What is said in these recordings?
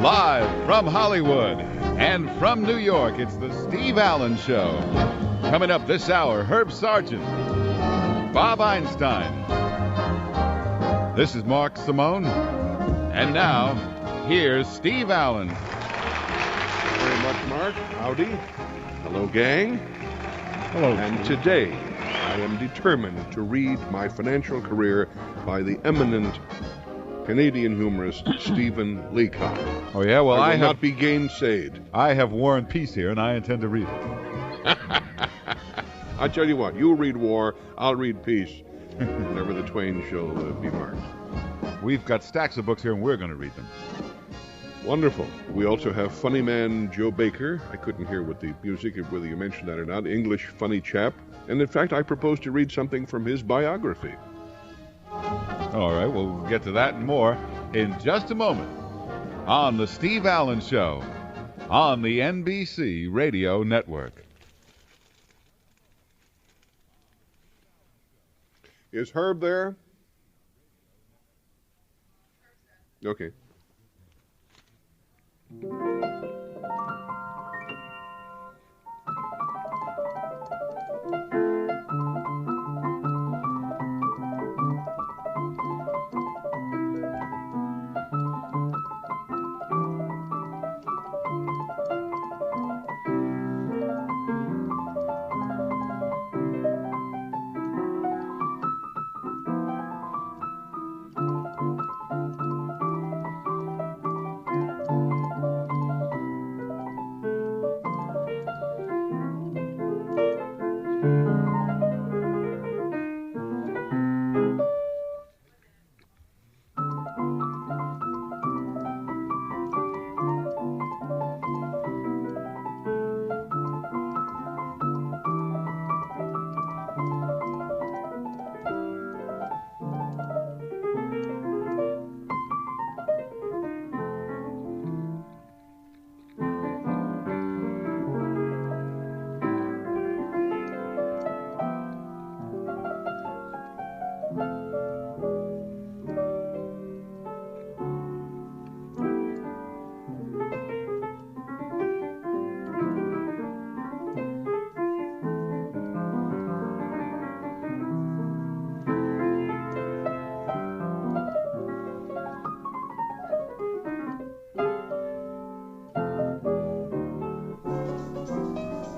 Live from Hollywood and from New York, it's the Steve Allen Show. Coming up this hour, Herb Sargent, Bob Einstein. This is Mark Simone. And now, here's Steve Allen. Very much, Mark. Howdy. Hello, gang. Hello. And today, I am determined to read my financial career by the eminent Canadian humorist Stephen Leacock. Oh, yeah? Well, I will not be gainsaid. I have War and Peace here, and I intend to read it. I tell you what, you read War, I'll read Peace. Whenever the twain shall be marked. We've got stacks of books here, and we're going to read them. Wonderful. We also have funny man Joe Baker. I couldn't hear with the music, whether you mentioned that or not. English funny chap. And in fact, I propose to read something from his biography. All right, well, we'll get to that and more in just a moment on the Steve Allen Show on the NBC Radio Network. Is Herb there? Okay.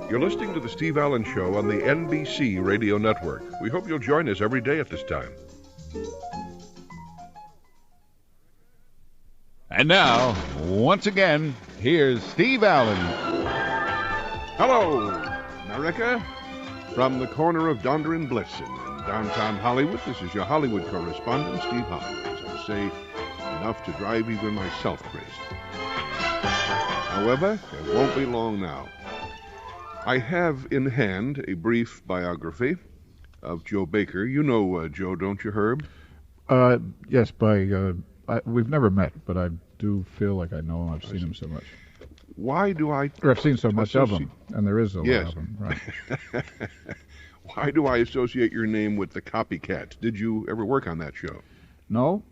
You're listening to The Steve Allen Show on the NBC Radio Network. We hope you'll join us every day at this time. And now, once again, here's Steve Allen. Hello, America. From the corner of Donder and Bliss in downtown Hollywood, this is your Hollywood correspondent, Steve Allen. As I say, enough to drive even myself crazy. However, it won't be long now. I have in hand a brief biography of Joe Baker. You know Joe, don't you, Herb? Yes, we've never met, but I do feel like I know him. I've seen him so much. Why do I... Or I've seen so much of him, and there is a lot of him, right. Why do I associate your name with the Copycats? Did you ever work on that show? No.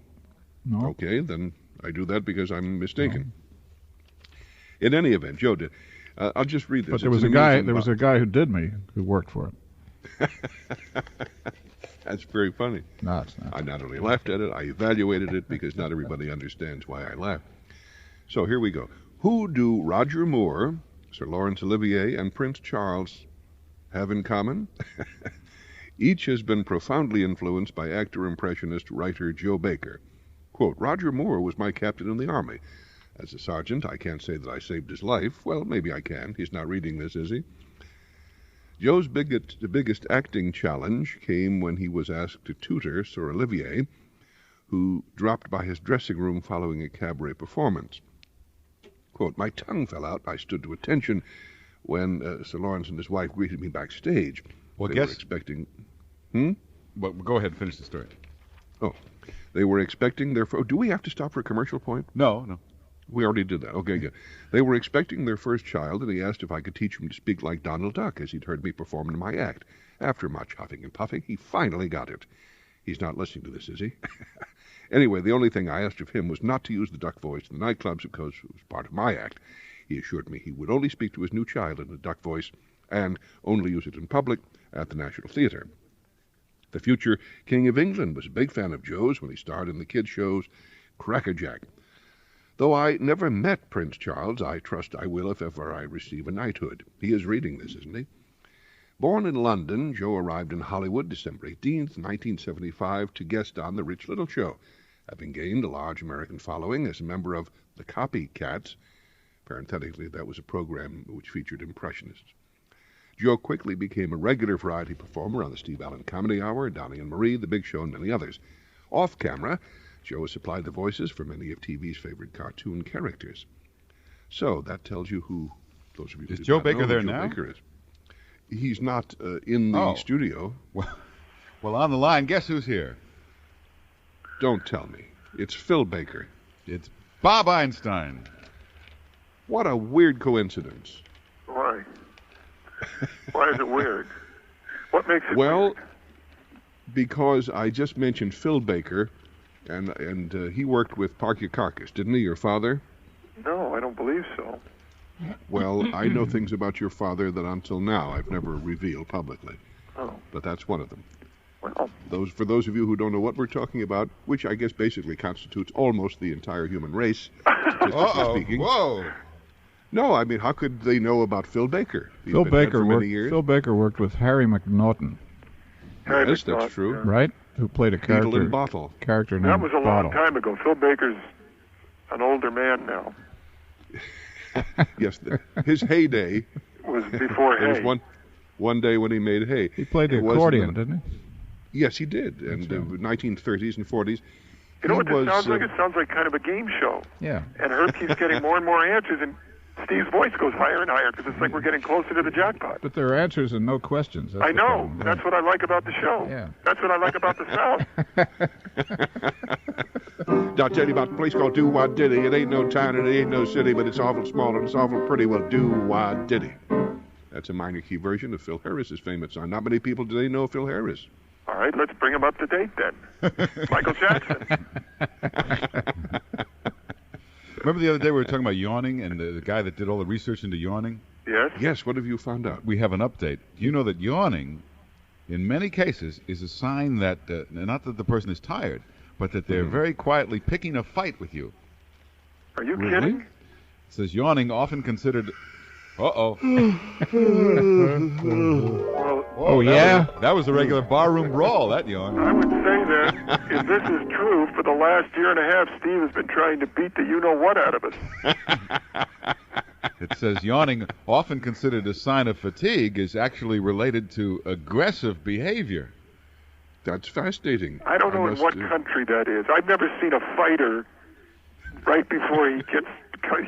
Okay, then I do that because I'm mistaken. No. In any event, Joe did. I'll just read this. But there was a guy who did me, who worked for it. That's very funny. No, it's not. I not only laughed at it, I evaluated it because not everybody understands why I laugh. So here we go. Who do Roger Moore, Sir Laurence Olivier, and Prince Charles have in common? Each has been profoundly influenced by actor-impressionist writer Joe Baker. Quote, Roger Moore was my captain in the Army. As a sergeant, I can't say that I saved his life. Well, maybe I can. He's not reading this, is he? Joe's biggest acting challenge came when he was asked to tutor Sir Olivier, who dropped by his dressing room following a cabaret performance. Quote, my tongue fell out. I stood to attention when Sir Laurence and his wife greeted me backstage. Well, they were expecting... Well, go ahead and finish the story. Oh, they were expecting their... Do we have to stop for a commercial point? No. We already did that. Okay, good. They were expecting their first child, and he asked if I could teach him to speak like Donald Duck, as he'd heard me perform in my act. After much huffing and puffing, he finally got it. He's not listening to this, is he? Anyway, the only thing I asked of him was not to use the duck voice in the nightclubs because it was part of my act. He assured me he would only speak to his new child in the duck voice and only use it in public at the National Theatre. The future King of England was a big fan of Joe's when he starred in the kids' shows Crackerjack. Though I never met Prince Charles, I trust I will if ever I receive a knighthood. He is reading this, isn't he? Born in London, Joe arrived in Hollywood December 18th, 1975, to guest on The Rich Little Show, having gained a large American following as a member of the Copycats. Parenthetically, that was a program which featured impressionists. Joe quickly became a regular variety performer on the Steve Allen Comedy Hour, Donnie and Marie, The Big Show, and many others. Off-camera, Joe has supplied the voices for many of TV's favorite cartoon characters. So that tells you who those of you is Joe Baker there now? Baker is. He's not in the studio. Well, on the line, guess who's here? Don't tell me. It's Phil Baker. It's Bob Einstein. What a weird coincidence. Why? Why is it weird? What makes it weird? Because I just mentioned Phil Baker, and he worked with Parky Carcass, didn't he, your father? No, I don't believe so. Well, I know things about your father that until now I've never revealed publicly. Oh. But that's one of them. Well. For those of you who don't know what we're talking about, which I guess basically constitutes almost the entire human race, statistically speaking. Whoa! No, I mean, how could they know about Phil Baker? Phil Baker worked with Harry McNaughton. Yes, that's true. Yeah. Right? Who played a character. Beetle and Bottle. Character named That was a Bottle. long time ago. Phil Baker's an older man now. Yes, his heyday was before There hay. was one day when he made hay. He played the accordion, didn't he? Yes, he did. And the 1930s and 40s. You know what this sounds like? It sounds like kind of a game show. Yeah. And Herb keeps getting more and more answers, and Steve's voice goes higher and higher because it's like we're getting closer to the jackpot. But there are answers and no questions. That's I the know. problem. That's what I like about the show. Yeah. That's what I like about the South. I'll tell you about a place called Do-Wah-Diddy. It ain't no town and it ain't no city, but it's awful small and it's awful pretty. Well, Do-Wah-Diddy. That's a minor key version of Phil Harris's famous song. Not many people today know Phil Harris. All right, let's bring him up to date then. Michael Jackson. Remember the other day we were talking about yawning and the guy that did all the research into yawning? Yes? Yes, what have you found out? We have an update. Do you know that yawning, in many cases, is a sign that, not that the person is tired, but that they're very quietly picking a fight with you? Are you Really? kidding? It says yawning, often considered Uh-oh. Well, That was a regular barroom brawl, that yawn. I would say that if this is true, for the last year and a half, Steve has been trying to beat the you-know-what out of us. It says yawning, often considered a sign of fatigue, is actually related to aggressive behavior. That's fascinating. I don't know in what country that is. I've never seen a fighter right before he gets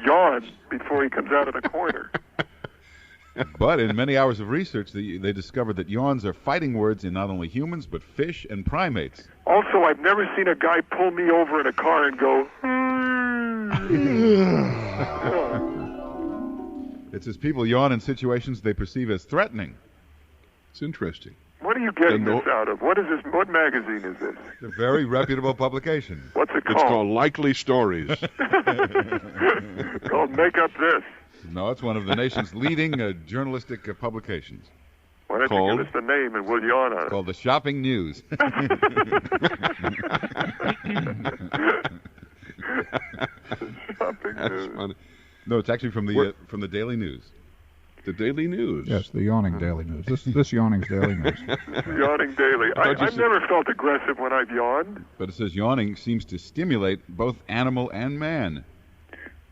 yawn before he comes out of the corner. But in many hours of research, they discovered that yawns are fighting words in not only humans, but fish and primates. Also, I've never seen a guy pull me over in a car and go, It says people yawn in situations they perceive as threatening. It's interesting. What are you getting this out of? What is this? What magazine is this? It's a very reputable publication. What's it called? It's called Likely Stories. Called Make Up This. No, it's one of the nation's leading journalistic publications. Why don't you give us the name and we'll yawn on it? Called the Shopping News. Shopping That's News. funny. No, it's actually from the Daily News. The Daily News. Yes, the yawning Daily News. This yawning's Daily News. Yawning daily. I've never felt aggressive when I've yawned. But it says yawning seems to stimulate both animal and man.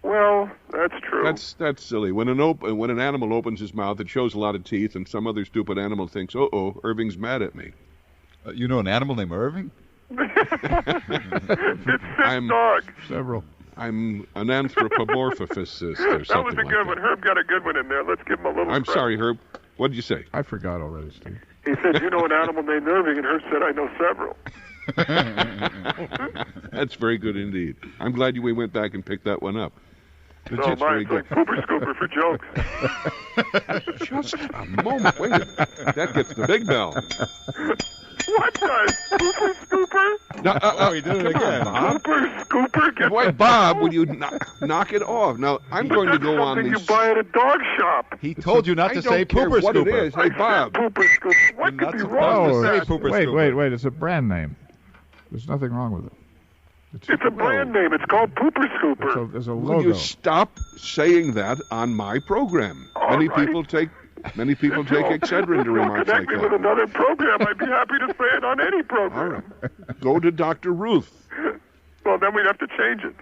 Well, that's true. That's silly. When an animal opens his mouth, it shows a lot of teeth, and some other stupid animal thinks, "Uh-oh, Irving's mad at me." You know an animal named Irving? It's sick dog. Several. I'm an anthropomorphicist or something like that. That was a good one. Herb got a good one in there. Let's give him a little I'm credit. sorry, Herb. What did you say? I forgot already, Steve. He said, you know an animal named Irving, and Herb said, I know several. That's very good indeed. I'm glad we went back and picked that one up. No, mine's like pooper scooper for jokes. Just a moment. Wait a minute. That gets the big bell. What does? Pooper scooper? No, he did it again. Pooper scooper? Boy, Bob, will you knock it off? Now, I'm going to go on these... these... you buy at a dog shop. He told you not to say I don't care pooper what scooper. it is. Hey, Bob. Pooper scooper. What You're could be not wrong supposed with to say that? pooper Wait, scooper. it's a brand name. There's nothing wrong with it. It's a brand name. It's called Pooper Scooper. There's a Will logo. you stop saying that on my program? Many people take Excedrin to remarks like Connect me with that. another program. I'd be happy to say it on any program. All right. Go to Dr. Ruth. Well, then we'd have to change it.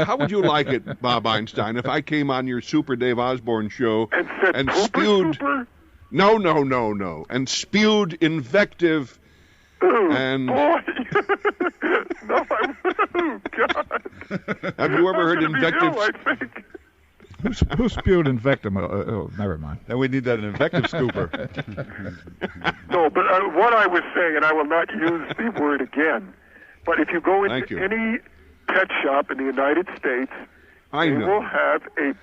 How would you like it, Bob Einstein, if I came on your Super Dave Osborne show And said and Pooper spewed... Scooper? No. And spewed invective Ooh, and... boy. No, oh, God. Have you ever heard invective... I think. Who spewed invectum? Never mind. Then we need that invective scooper. No, but what I was saying, and I will not use the word again, but if you go into any pet shop in the United States, I they know. will have a...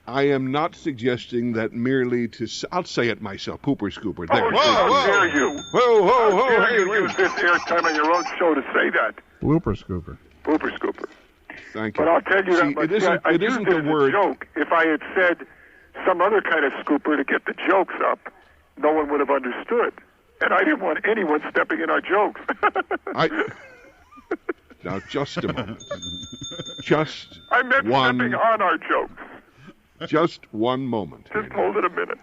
I am not suggesting that merely to... I'll say it myself. Pooper scooper. There. Oh, how dare you? Whoa, How dare hey, you use this airtime on your own show to say that? Blooper scooper. Pooper scooper. Thank you. But I'll tell you that See, much. it isn't I used the it as a word... joke. If I had said some other kind of scooper to get the jokes up, no one would have understood. And I didn't want anyone stepping in our jokes. Now, just a moment. Just I meant stepping on our jokes. Just one moment. Just hold it a minute.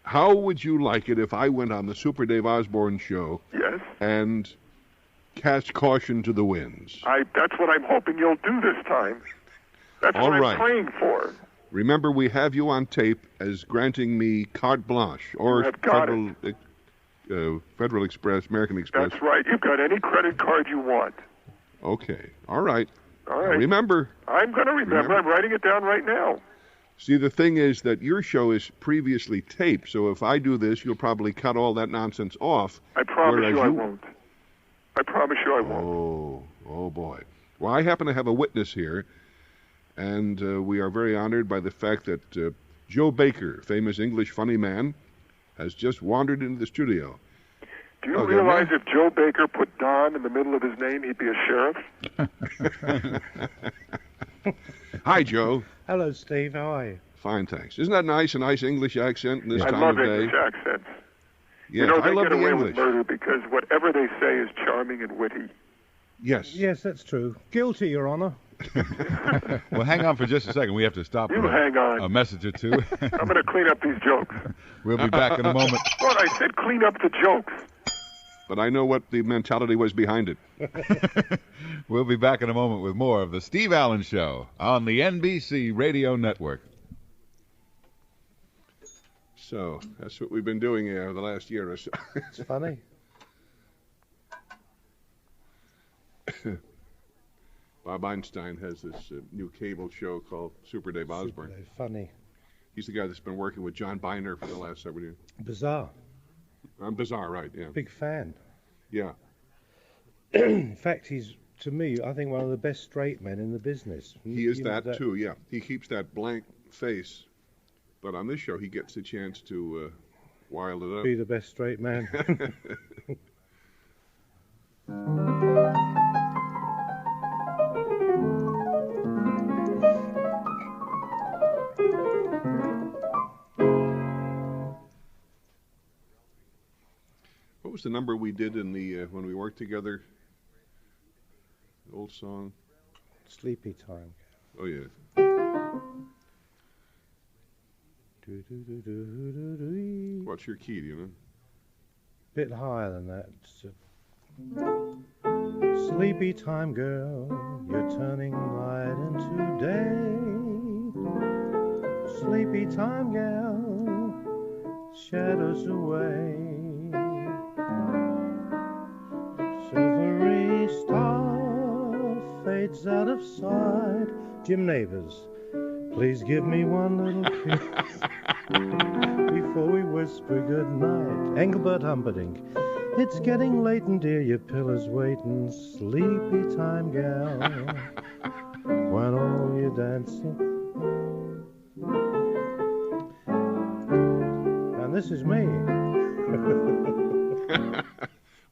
How would you like it if I went on the Super Dave Osborne show Yes. and cast caution to the winds? That's what I'm hoping you'll do this time. That's All what right. I'm praying for. Remember, we have you on tape as granting me carte blanche or I've got Federal Express, American Express. That's right. You've got any credit card you want. Okay. All right. All right. Now remember. I'm going to remember. I'm writing it down right now. See, the thing is that your show is previously taped, so if I do this, you'll probably cut all that nonsense off. I promise you I won't. I promise you I won't. Oh, boy. Well, I happen to have a witness here, and we are very honored by the fact that Joe Baker, famous English funny man, has just wandered into the studio. Do you realize if Joe Baker put Don in the middle of his name, he'd be a sheriff? Hi, Joe. Hello, Steve. How are you? Fine, thanks. Isn't that nice? A nice English accent in this time love of day? English accents. Yes, they I love get the away English. with murder because whatever they say is charming and witty. Yes. Yes, that's true. Guilty, Your Honor. Well, hang on for just a second. We have to stop You hang on. a message or two. I'm going to clean up these jokes. We'll be back in a moment. What? I said clean up the jokes. But I know what the mentality was behind it. We'll be back in a moment with more of the Steve Allen Show on the NBC Radio Network. So that's what we've been doing the last year or so. It's funny. Bob Einstein has this new cable show called Super Dave Osborne. Super funny. He's the guy that's been working with John Biner for the last several years. Bizarre. Bizarre, right, yeah. Big fan. Yeah. In fact, he's, to me, I think one of the best straight men in the business. He is that too, yeah. He keeps that blank face. But on this show, he gets the chance to wild it up. Be the best straight man. What was the number we did in the when we worked together? The old song. Sleepy Time. Oh yeah. What's your key? Do you know? Bit higher than that. Sleepy time, girl, you're turning night into day. Sleepy time, girl, shadows away. Silvery star fades out of sight. Jim Neighbors, please give me one little kiss before we whisper goodnight. Engelbert Humperdinck, it's getting late and dear, your pillow's waiting. Sleepy time, gal, when all you're dancing. And this is me.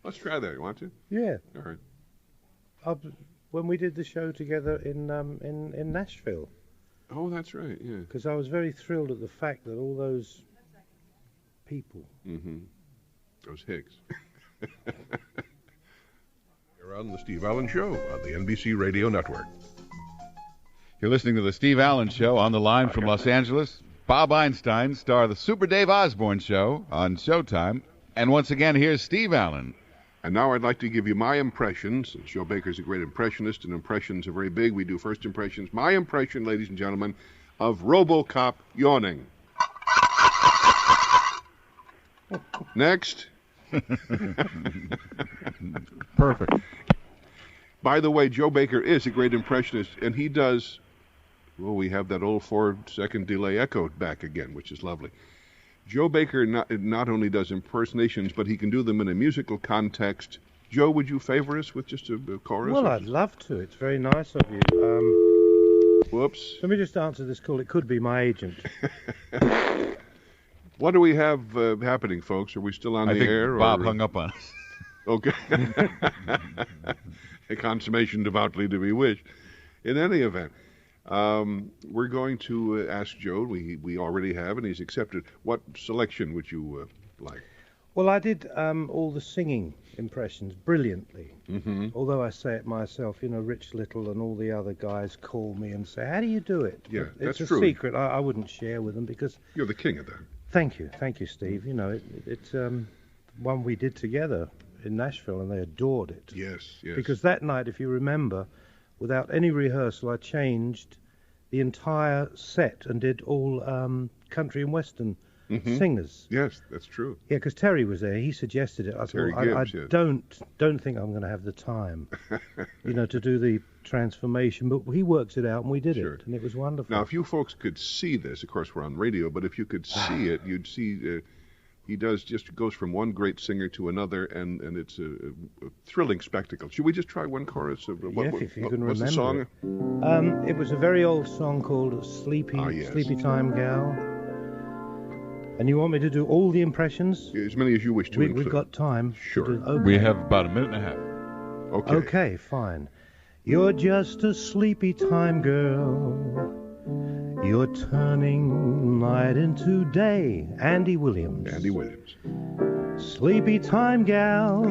Let's try that. You want to? Yeah. All right. When we did the show together in Nashville. Oh, that's right, yeah. Because I was very thrilled at the fact that all those people. Mm-hmm. Those Hicks. You're on the Steve Allen Show on the NBC Radio Network. You're listening to the Steve Allen Show. On the line from Los Angeles, Bob Einstein, star of the Super Dave Osborne Show on Showtime. And once again, here's Steve Allen. And now I'd like to give you my impressions. Joe Baker's a great impressionist, and impressions are very big. We do first impressions. My impression, ladies and gentlemen, of RoboCop yawning. Next. Perfect. By the way, Joe Baker is a great impressionist, and he does, well, we have that old 4-second delay echo back again, which is lovely. Joe Baker not only does impersonations, but he can do them in a musical context. Joe, would you favor us with just a chorus? Well, I'd love to. It's very nice of you. Whoops. Let me just answer this call. It could be my agent. What do we have happening, folks? Are we still on the air? Bob hung up on us. Okay. A consummation devoutly to be wished. In any event, we're going to ask Joe. We already have, and he's accepted. What selection would you like? Well, I did all the singing impressions brilliantly. Mm-hmm. Although I say it myself, you know, Rich Little and all the other guys call me and say, how do you do it? Yeah, it's that's a true. secret. I wouldn't share with them because... You're the king of that. Thank you, Steve. You know, it's one we did together in Nashville, and they adored it. Yes. Because that night, if you remember, without any rehearsal, I changed the entire set and did all country and western singers. Yes, that's true. Yeah, because Terry was there. He suggested it. I Terry thought, Gibbs, I yes. don't think I'm going to have the time, to do the transformation. But he works it out, and we did it, and it was wonderful. Now, if you folks could see this, of course, we're on radio, but if you could see it, you'd see he goes from one great singer to another, and it's a thrilling spectacle. Should we just try one chorus? Of if you can what's remember the song? It was a very old song called Sleepy Time Gal. And you want me to do all the impressions? As many as you wish to include. We've got time. Sure. Okay. We have about a minute and a half. Okay. Okay, fine. You're just a sleepy time girl. You're turning night into day. Andy Williams. Sleepy time gal.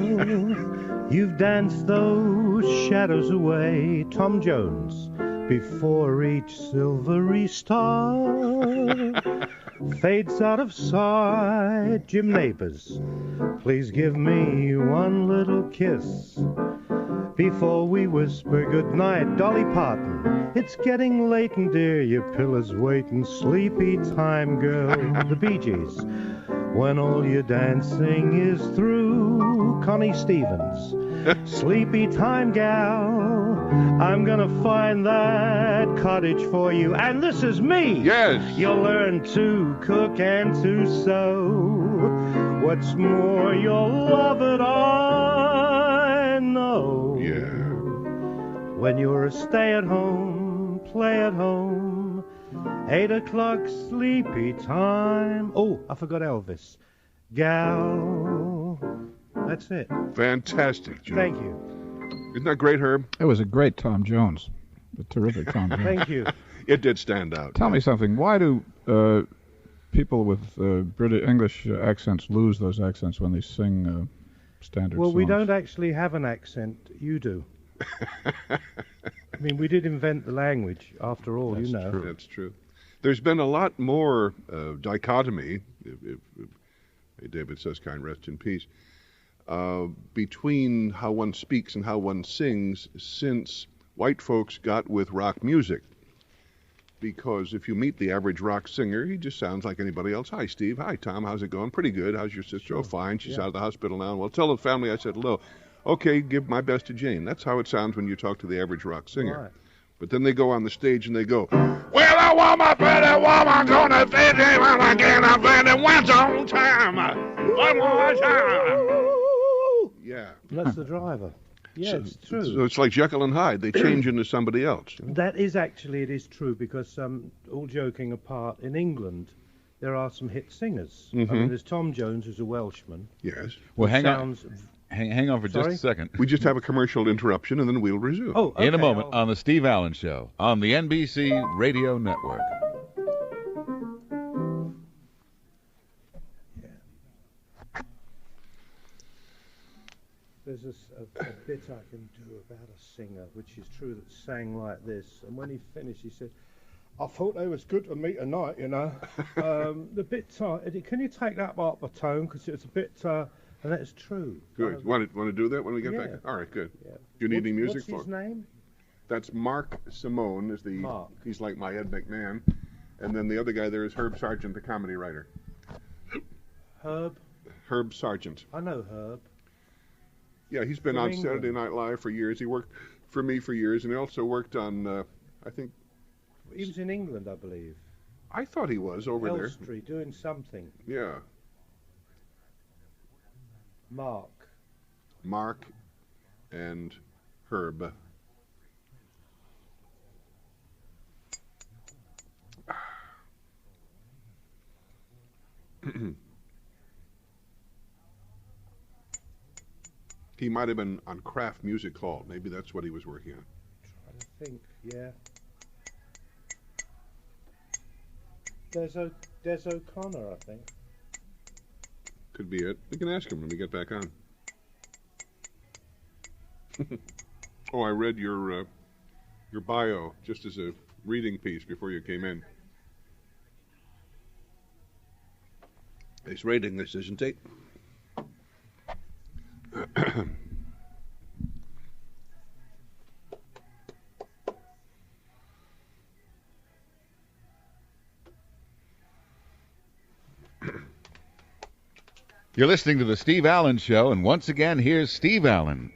You've danced those those shadows away. Tom Jones, before each silvery star fades out of sight. Jim Neighbors, please give me one little kiss before we whisper goodnight. Dolly Parton, it's getting late and dear, your pillow's waiting. Sleepy time, girl. The Bee Gees, when all your dancing is through. Connie Stevens, sleepy time, gal. I'm gonna find that cottage for you. And this is me. Yes. You'll learn to cook and to sew. What's more, you'll love it, I know. Yeah. When you're a stay-at-home, play-at-home, 8 o'clock sleepy time. Oh, I forgot Elvis. Gal. That's it. Fantastic, Joe. Thank you. Isn't that great, Herb? It was a great Tom Jones. A terrific Tom Jones. Thank you. It did stand out. Tell me something. Why do people with British English accents lose those accents when they sing standard Well, songs? we don't actually have an accent. You do. I mean, we did invent the language, after all, That's you know. true. That's true. There's been a lot more dichotomy, if David Susskind rest in peace, between how one speaks and how one sings since white folks got with rock music. Because if you meet the average rock singer, he just sounds like anybody else. Hi, Steve. Hi, Tom. How's it going? Pretty good. How's your sister? Oh, fine. She's out of the hospital now. Well, tell the family I said hello. Okay, give my best to Jane. That's how it sounds when you talk to the average rock singer. Right. But then they go on the stage and they go, well, I want my pretty woman gonna stay there when I get up and once on time. One more time. Yeah. That's the driver. Yeah, So- it's true. So it's like Jekyll and Hyde. They change into somebody else. That is actually, it is true, because all joking apart, in England, there are some hit singers. I mean, there's Tom Jones, who's a Welshman. Yes. Well, hang Sounds... on. Hang on for just Sorry? a second. We just have a commercial interruption and then we'll resume. Oh, okay, In a moment I'll- on the Steve Allen Show on the NBC Radio Network. There's a bit I can do about a singer, which is true, that sang like this. And when he finished, he said, I thought they was good to me tonight, you know. The bit, can you take that up a tone? Because it's a bit, and that's true. Good. Want to do that when we get Yeah. back? All right, good. Yeah. Do you need any music What's for his it? name? That's Mark Simone. Is the Mark. He's like my Ed McMahon. And then the other guy there is Herb Sargent, the comedy writer. Herb? Herb Sargent. I know Herb. Yeah, he's been From on England. Saturday Night Live for years. He worked for me for years, and he also worked on, I think, He was in England, I believe. I thought he was over there. Elstree, doing something. Yeah. Mark. Mark and Herb. He might have been on Kraft Music Hall. Maybe that's what he was working on. Trying to think, yeah. Des O'Connor, I think. Could be it. We can ask him when we get back on. Oh, I read your bio just as a reading piece before you came in. He's rating this, isn't he? You're listening to the Steve Allen Show, and once again, here's Steve Allen.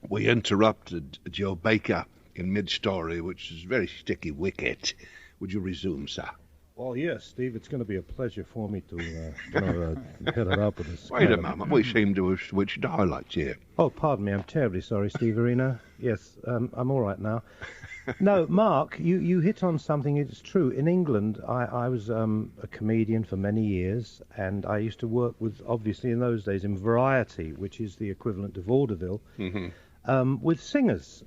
We interrupted Joe Baker in mid-story, which is very sticky wicket. Would you resume, sir? Well, yes, Steve, it's going to be a pleasure for me to hit it up with this. Wait a moment. We seem to have switched dialects here. Oh, pardon me. I'm terribly sorry, Steve Arena. Yes, I'm all right now. No, Mark, you hit on something. It's true. In England, I was a comedian for many years, and I used to work with, obviously in those days, in Variety, which is the equivalent of vaudeville, with singers.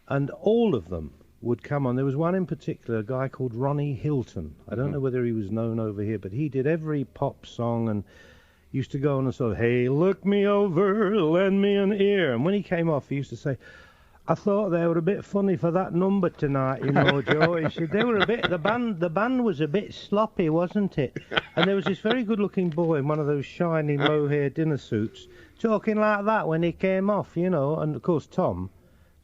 And all of them would come on. There was one in particular, a guy called Ronnie Hilton. I don't know whether he was known over here, but he did every pop song and used to go on and sort of, hey, look me over, lend me an ear. And when he came off, he used to say, I thought they were a bit funny for that number tonight, you know, Joe. He said they were a bit. The band was a bit sloppy, wasn't it? And there was this very good-looking boy in one of those shiny mohair dinner suits, talking like that when he came off, you know. And of course, Tom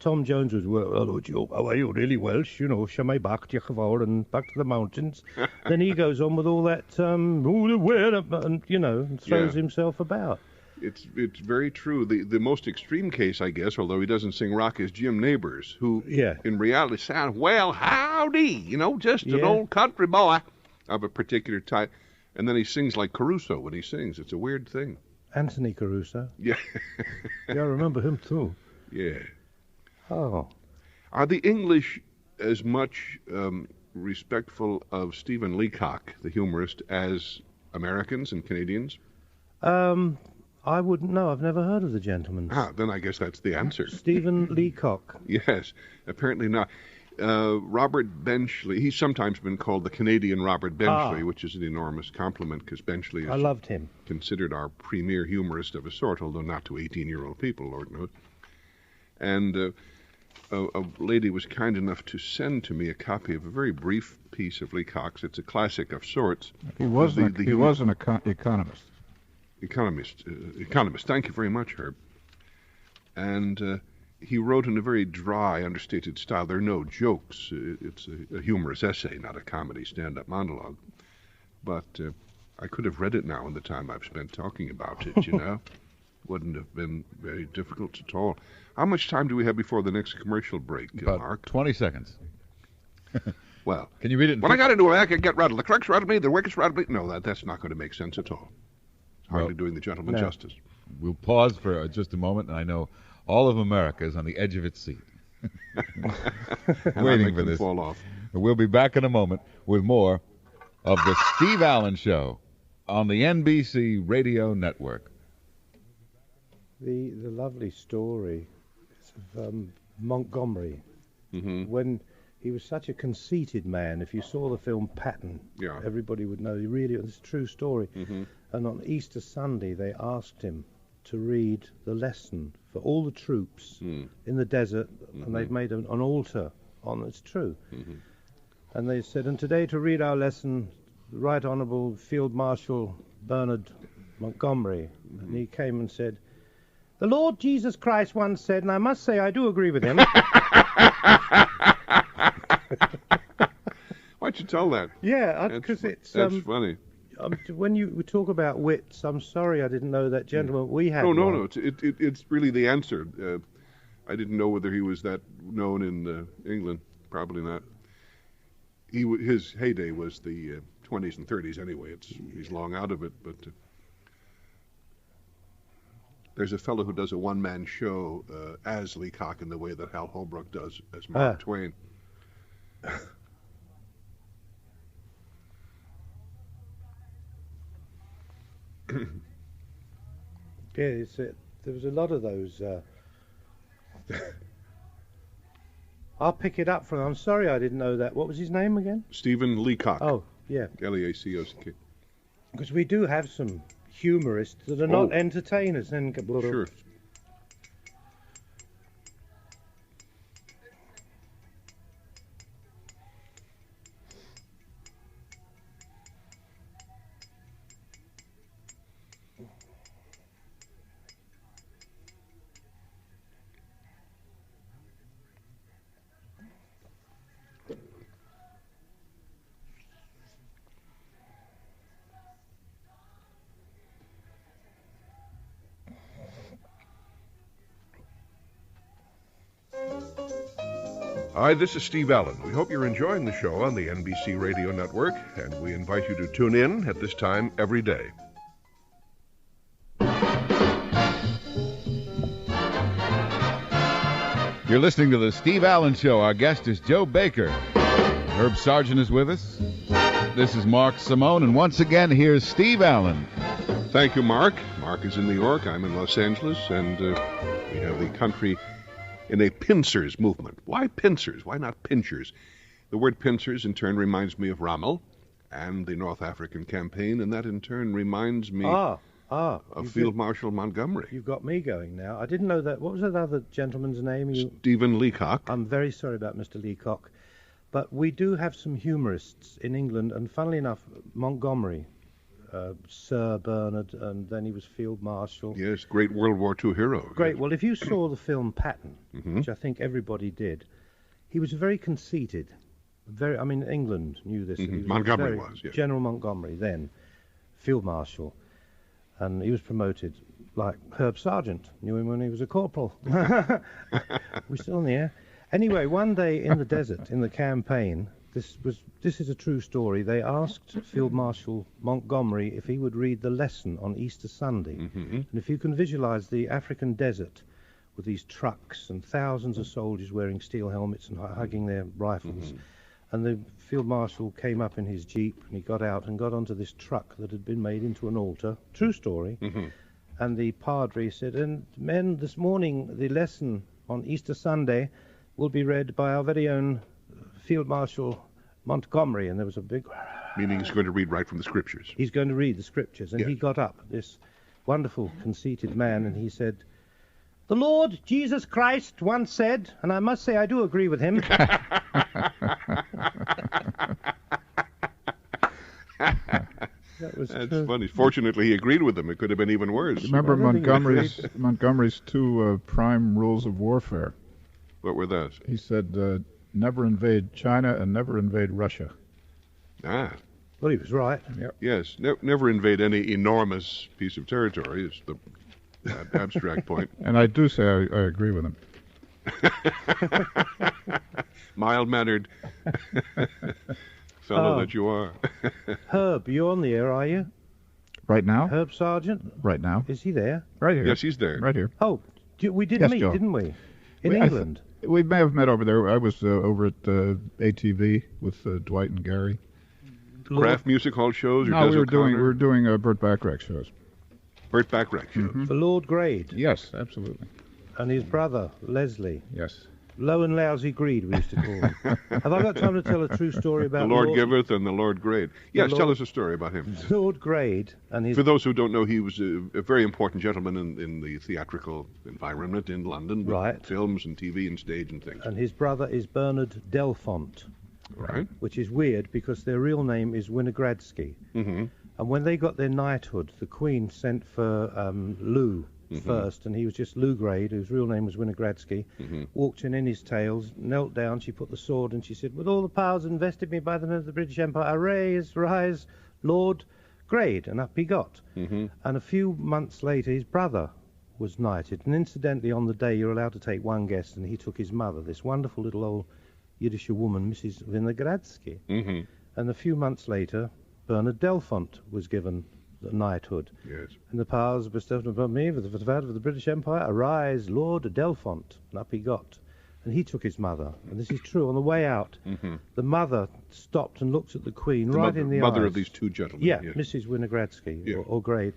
Jones was, well, hello, Joe, how are you? Really Welsh, you know, shall I back to your and back to the mountains. Then he goes on with all that, and you know, throws himself about. It's very true. The most extreme case, I guess, although he doesn't sing rock, is Jim Nabors, who in reality sounds, well, howdy, you know, just an old country boy of a particular type. And then he sings like Caruso when he sings. It's a weird thing. Anthony Caruso. Yeah. Yeah, I remember him too. Yeah. Oh. Are the English as much respectful of Stephen Leacock, the humorist, as Americans and Canadians? I wouldn't know. I've never heard of the gentleman. Then I guess that's the answer. Stephen Leacock. Yes, apparently not. Robert Benchley, he's sometimes been called the Canadian Robert Benchley, which is an enormous compliment because Benchley is I loved him. Considered our premier humorist of a sort, although not to 18-year-old people, Lord knows. And a lady was kind enough to send to me a copy of a very brief piece of Leacock's. It's a classic of sorts. He was an economist. Economist. Thank you very much, Herb. And he wrote in a very dry, understated style. There are no jokes. It's a humorous essay, not a comedy stand-up monologue. But I could have read it now in the time I've spent talking about it, you know. Wouldn't have been very difficult at all. How much time do we have before the next commercial break, About Mark? 20 seconds. Well, can you read it? When I got into it, I could get rattled. The clerks rattled me, the wickets rattled me. No, that's not going to make sense at all. Hardly doing the gentleman justice. We'll pause for just a moment, and I know all of America is on the edge of its seat, waiting for this. Fall off. We'll be back in a moment with more of the Steve Allen Show on the NBC Radio Network. The lovely story of Montgomery, when he was such a conceited man. If you saw the film Patton, everybody would know. It's a true story. And on Easter Sunday, they asked him to read the lesson for all the troops in the desert, and they've made an altar on it's true. And they said, and today to read our lesson, the Right Honourable Field Marshal Bernard Montgomery. And he came and said, the Lord Jesus Christ once said, and I must say I do agree with him. Why'd you tell that? Yeah, because it's... That's funny. When you talk about wits, I'm sorry I didn't know that gentleman. We had No. It's really the answer. I didn't know whether he was that known in England. Probably not. His heyday was the 20s and 30s anyway. He's long out of it, but... There's a fellow who does a one-man show as Leacock in the way that Hal Holbrook does as Mark Twain. There was a lot of those. I'll pick it up from. I'm sorry I didn't know that. What was his name again? Stephen Leacock. Oh, yeah. Leacock. Because we do have some humorists that are not entertainers. Sure. Hi, this is Steve Allen. We hope you're enjoying the show on the NBC Radio Network, and we invite you to tune in at this time every day. You're listening to the Steve Allen Show. Our guest is Joe Baker. Herb Sargent is with us. This is Mark Simone, and once again, here's Steve Allen. Thank you, Mark. Mark is in New York. I'm in Los Angeles, and we have the country in a pincers movement. Why pincers? Why not pinchers? The word pincers in turn reminds me of Rommel and the North African campaign, and that in turn reminds me of Field Marshal Montgomery. You've got me going now. I didn't know that. What was that other gentleman's name? Stephen Leacock. I'm very sorry about Mr. Leacock. But we do have some humorists in England, and funnily enough, Montgomery, Sir Bernard, and then he was Field Marshal. Yes, great World War II hero. Great. Yes. Well, if you saw the film Patton, which I think everybody did, he was very conceited. England knew this. Montgomery was, yes. General Montgomery, then Field Marshal. And he was promoted like Herb Sargent. Knew him when he was a corporal. We're still in the air. Anyway, one day in the desert, in the campaign, this is a true story. They asked Field Marshal Montgomery if he would read the lesson on Easter Sunday. And if you can visualize the African desert with these trucks and thousands of soldiers wearing steel helmets and hugging their rifles. And the Field Marshal came up in his jeep and he got out and got onto this truck that had been made into an altar. True story. And the padre said, "And men, this morning the lesson on Easter Sunday will be read by our very own Field Marshal Montgomery." And there was a big... Meaning he's going to read right from the scriptures. He's going to read the scriptures. And yes. He got up, this wonderful, conceited man, and he said, "The Lord Jesus Christ once said," and I must say I do agree with him. That's funny. Fortunately, he agreed with them. It could have been even worse. Remember Montgomery's two prime rules of warfare? What were those? He said, never invade China and never invade Russia. Ah. Well, he was right. Yep. Yes, never invade any enormous piece of territory is the abstract point. And I do say I agree with him. Mild-mannered fellow that you are. Herb, you're on the air, are you? Right now? Herb Sargent? Right now. Is he there? Right here. Yes, he's there. Right here. Oh, we did meet, Joe. didn't we? In England. We may have met over there. I was over at ATV with Dwight and Gary. Craft music hall shows? Or no, we were doing Burt Bacharach shows. Burt Bacharach shows. For Lord Grade. Yes, absolutely. And his brother, Leslie. Yes. Low and Lousy Greed, we used to call him. Have I got time to tell a true story about the Lord Giveth and the Lord Grade? Yes, tell us a story about him. Lord Grade and his... For those who don't know, he was a very important gentleman in the theatrical environment in London. With right. Films and TV and stage and things. And his brother is Bernard Delfont. Right. Which is weird because their real name is Winogradsky. And when they got their knighthood, the Queen sent for Lou first, and he was just Lou Grade, whose real name was Winogradsky, walked in his tails, knelt down, she put the sword, and she said, "With all the powers invested me by the British Empire, I rise, Lord Grade," and up he got. And a few months later, his brother was knighted, and incidentally, on the day you're allowed to take one guest, and he took his mother, this wonderful little old Yiddish woman, Mrs. Winogradsky. And a few months later, Bernard Delfont was given the knighthood. Yes. And the powers bestowed upon me for the British Empire, arise, Lord Delfont. And up he got. And he took his mother. And this is true. On the way out, the mother stopped and looked at the Queen in the eyes. Mother of these two gentlemen. Yeah, yes. Mrs. Winogradsky, or Grade.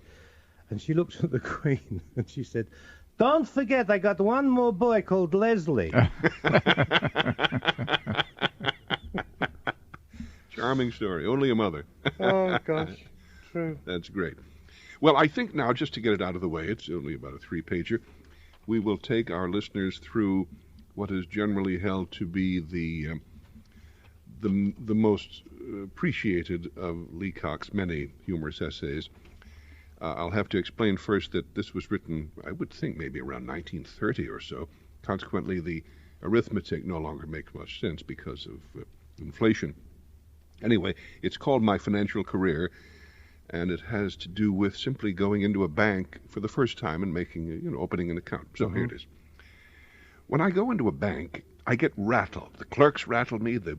And she looked at the Queen and she said, "Don't forget, I got one more boy called Leslie." Charming story. Only a mother. Oh, gosh. True. That's great. Well, I think now, just to get it out of the way, it's only about a 3-pager, we will take our listeners through what is generally held to be the most appreciated of Leacock's many humorous essays. I'll have to explain first that this was written, I would think, maybe around 1930 or so. Consequently, the arithmetic no longer makes much sense because of inflation. Anyway, it's called My Financial Career, and it has to do with simply going into a bank for the first time and making, opening an account. So here it is. When I go into a bank, I get rattled. The clerks rattle me, the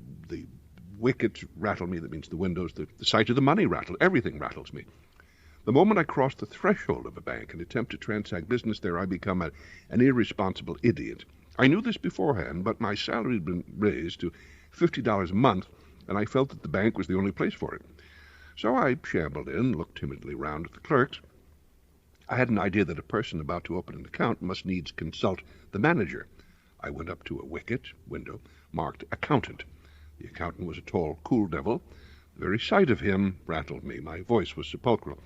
wickets rattle me, that means the windows, the sight of the money rattle, everything rattles me. The moment I cross the threshold of a bank and attempt to transact business there, I become an irresponsible idiot. I knew this beforehand, but my salary had been raised to $50 a month, and I felt that the bank was the only place for it. So I shambled in, looked timidly round at the clerks. I had an idea that a person about to open an account must needs consult the manager. I went up to a window, marked accountant. The accountant was a tall, cool devil. The very sight of him rattled me. My voice was sepulchral.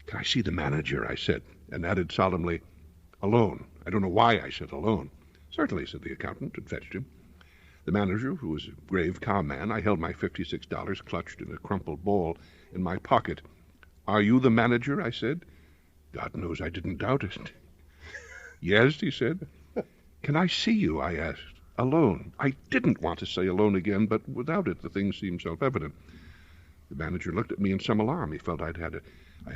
"Can I see the manager?" I said, and added solemnly, "Alone." I don't know why I said alone. "Certainly," said the accountant, and fetched him. The manager, who was a grave, calm man, I held my $56 clutched in a crumpled ball in my pocket. "Are you the manager?" I said. God knows I didn't doubt it. "Yes," he said. "Can I see you?" I asked. "Alone." I didn't want to say alone again, but without it the thing seemed self-evident. The manager looked at me in some alarm. He felt I had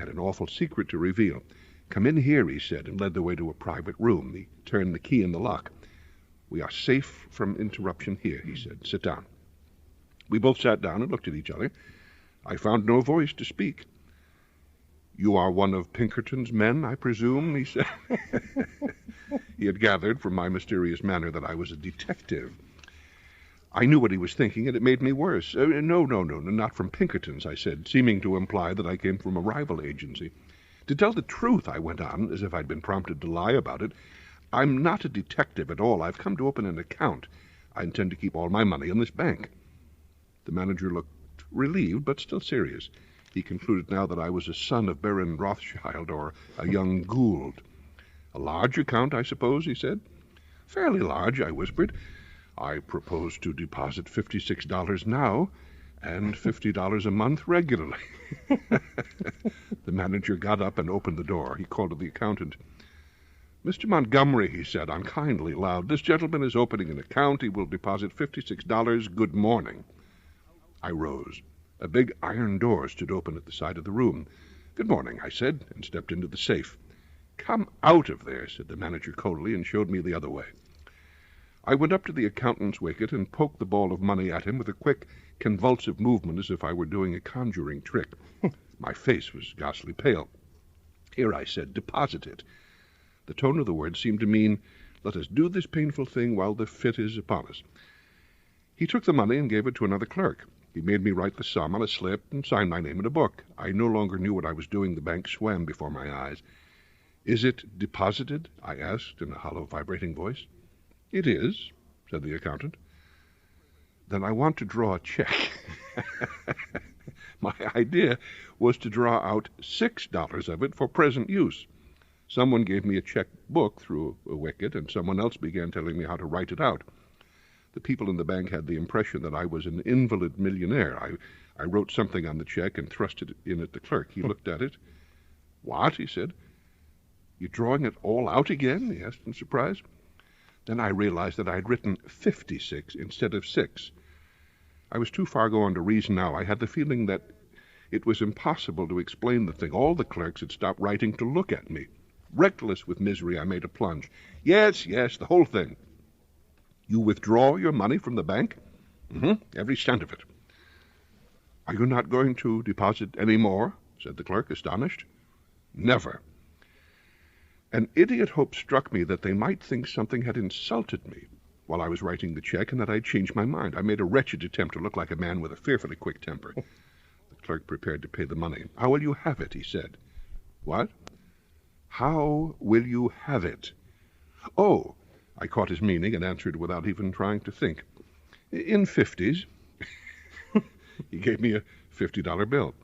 an awful secret to reveal. "Come in here," he said, and led the way to a private room. He turned the key in the lock. "We are safe from interruption here," he said. "Sit down." We both sat down and looked at each other. I found no voice to speak. "You are one of Pinkerton's men, I presume?" he said. He had gathered from my mysterious manner that I was a detective. I knew what he was thinking, and it made me worse. No, not from Pinkerton's," I said, seeming to imply that I came from a rival agency. "To tell the truth," I went on, as if I'd been prompted to lie about it, "I'm not a detective at all. I've come to open an account. I intend to keep all my money in this bank." The manager looked relieved, but still serious. He concluded now that I was a son of Baron Rothschild or a young Gould. "A large account, I suppose?" he said. "Fairly large," I whispered. "I propose to deposit $56 now and $50 a month regularly." The manager got up and opened the door. He called to the accountant. "Mr. Montgomery," he said, unkindly loud, "this gentleman is opening an account. He will deposit $56. Good morning." I rose. A big iron door stood open at the side of the room. "Good morning," I said, and stepped into the safe. "Come out of there," said the manager coldly, and showed me the other way. I went up to the accountant's wicket and poked the ball of money at him with a quick, convulsive movement as if I were doing a conjuring trick. My face was ghastly pale. "Here," I said, "deposit it." The tone of the word seemed to mean, "Let us do this painful thing while the fit is upon us." He took the money and gave it to another clerk. He made me write the sum on a slip and sign my name in a book. I no longer knew what I was doing. The bank swam before my eyes. "Is it deposited?" I asked in a hollow, vibrating voice. "It is," said the accountant. "Then I want to draw a check." My idea was to draw out $6 of it for present use. Someone gave me a check book through a wicket, and someone else began telling me how to write it out. The people in the bank had the impression that I was an invalid millionaire. I wrote something on the check and thrust it in at the clerk. He looked at it. "What?" he said. "You're drawing it all out again?" he asked in surprise. Then I realized that I had written 56 instead of 6. I was too far gone to reason now. I had the feeling that it was impossible to explain the thing. All the clerks had stopped writing to look at me. Reckless with misery, I made a plunge. Yes, the whole thing." "You withdraw your money from the bank?" "Every cent of it." "Are you not going to deposit any more?" said the clerk, astonished. "Never." An idiot hope struck me that they might think something had insulted me while I was writing the check, and that I'd changed my mind. I made a wretched attempt to look like a man with a fearfully quick temper. The clerk prepared to pay the money. "How will you have it?" he said. "What?" "How will you have it?" "Oh," I caught his meaning and answered without even trying to think. "In 50s. He gave me a $50 bill.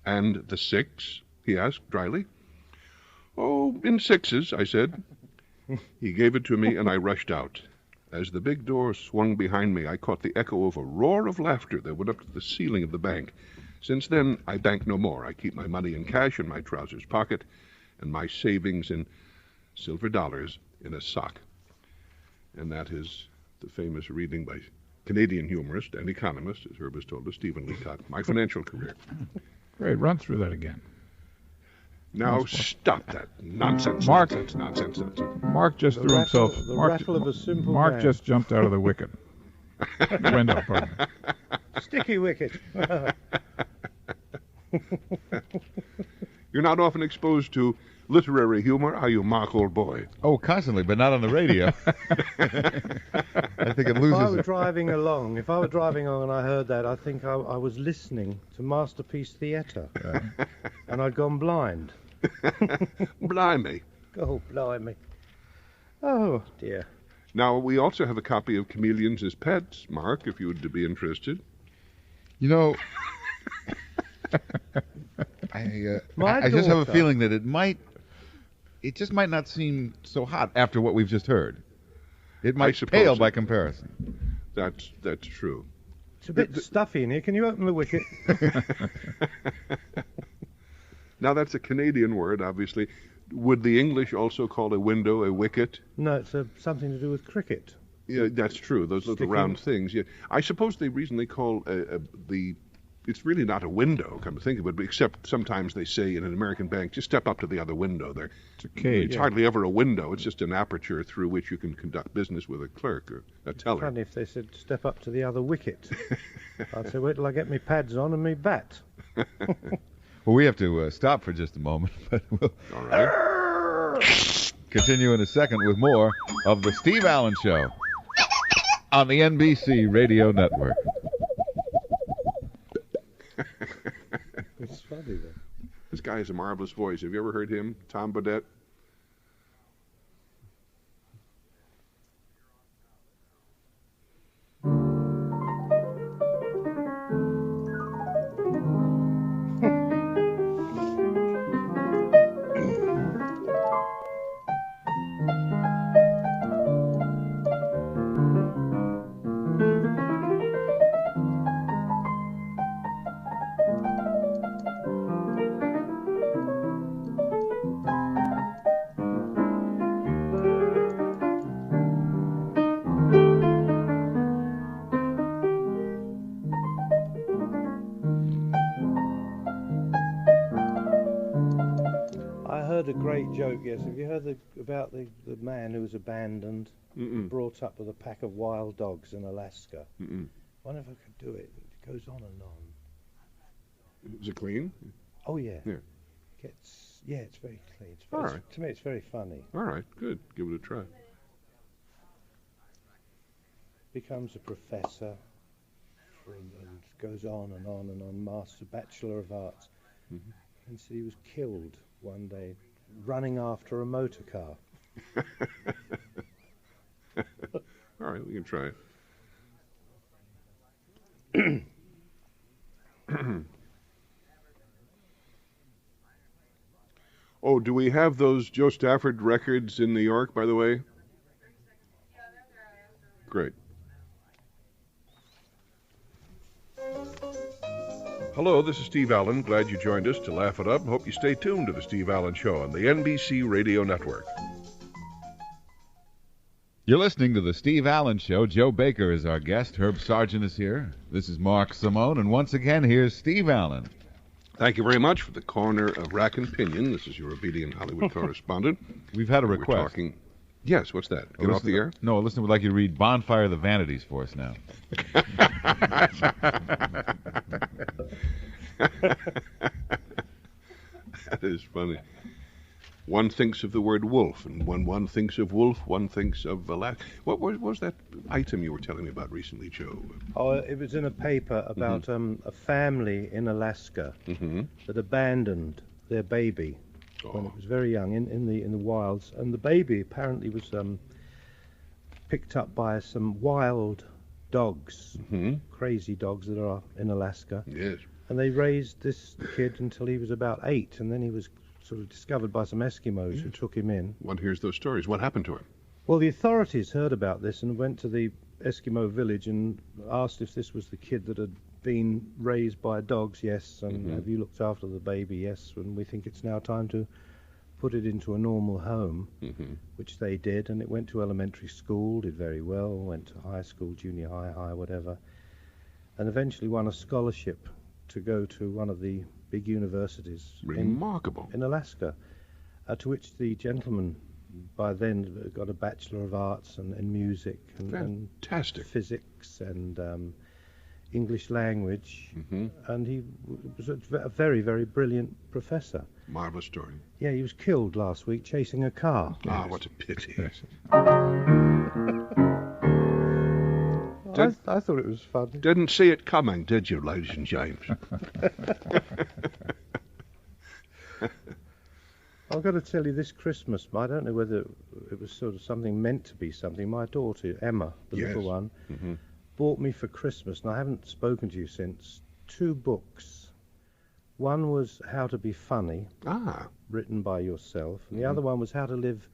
"And the 6? he asked dryly. "Oh, in 6s, I said. He gave it to me, and I rushed out. As the big door swung behind me, I caught the echo of a roar of laughter that went up to the ceiling of the bank. Since then, I bank no more. I keep my money in cash in my trousers pocket, and my savings in silver dollars in a sock. And that is the famous reading by Canadian humorist and economist, as Herb has told us, Stephen Leacock, my financial career. Great, run through that again. Now stop that nonsense. Mark Nonsense. Mark just threw himself. The rattle of a simple Mark man. just jumped out of the wicket. Window, pardon me. Sticky wicket. You're not often exposed to literary humor, are you, Mark, old boy? Oh, constantly, but not on the radio. I think it If I loses were it. driving along and I heard that, I think I was listening to Masterpiece Theatre. And I'd gone blind. Blimey. Oh, blimey. Oh, dear. Now, we also have a copy of Chameleons as Pets, Mark, if you would be interested. You know, I just have a feeling that it just might not seem so hot after what we've just heard. It might pale by comparison. That's true. It's a bit stuffy in here. Can you open the wicket? Now, that's a Canadian word, obviously. Would the English also call a window a wicket? No, it's something to do with cricket. Yeah, that's true. Those little round things. Yeah, I suppose the reason they call it's really not a window, come to think of it, but except sometimes they say in an American bank, just step up to the other window there. It's a cage. It's hardly ever a window. It's just an aperture through which you can conduct business with a clerk or a teller. Funny if they said step up to the other wicket. I'd say, wait till I get my pads on and my bat. Well, we have to stop for just a moment, but we'll All right. continue in a second with more of the Steve Allen Show on the NBC Radio Network. It's funny, though. This guy has a marvelous voice. Have you ever heard him, Tom Bodette? A great joke, yes. Have you heard about the man who was abandoned, brought up with a pack of wild dogs in Alaska? I wonder if I could do it. It goes on and on. Is it clean? Oh, yeah. Yeah. It's very clean. All right. To me, it's very funny. All right, good. Give it a try. Becomes a professor and goes on and on and on, Master Bachelor of Arts. And so he was killed one day running after a motor car. All right, we can try it. Oh, do we have those Joe Stafford records in New York, by the way? Great. Hello, this is Steve Allen. Glad you joined us to laugh it up. Hope you stay tuned to the Steve Allen Show on the NBC Radio Network. You're listening to the Steve Allen Show. Joe Baker is our guest. Herb Sargent is here. This is Mark Simone. And once again, here's Steve Allen. Thank you very much for the corner of Rack and Pinion. This is your obedient Hollywood correspondent. We've had a request. We're talking... Yes, what's that? Get off the air? No, listen, we'd like you to read Bonfire of the Vanities for us now. That is funny. One thinks of the word wolf, and when one thinks of wolf, one thinks of Alaska. What was that item you were telling me about recently, Joe? Oh, it was in a paper about a family in Alaska that abandoned their baby when it was very young in the wilds, and the baby apparently was picked up by some wild dogs, crazy dogs that are in Alaska. Yes. And they raised this kid until he was about 8, and then he was sort of discovered by some Eskimos who took him in. One hears those stories. What happened to him? Well, the authorities heard about this and went to the Eskimo village and asked if this was the kid that had been raised by dogs. Yes. And have you looked after the baby? Yes. And we think it's now time to put it into a normal home, which they did. And it went to elementary school, did very well, went to high school, junior high, whatever, and eventually won a scholarship to go to one of the big universities Remarkable. in Alaska, to which the gentleman by then got a Bachelor of Arts in music and physics and English language, and he was a very, very brilliant professor. Marvelous story. Yeah, he was killed last week chasing a car. Ah, what a pity. I thought it was fun. Didn't see it coming, did you, ladies and gents? I've got to tell you, this Christmas, I don't know whether it was sort of something meant to be something. My daughter, Emma, the little one, bought me for Christmas, and I haven't spoken to you since, 2 books One was How to Be Funny, written by yourself, and the other one was How to Live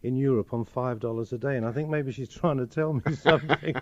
in Europe on $5 a day. And I think maybe she's trying to tell me something.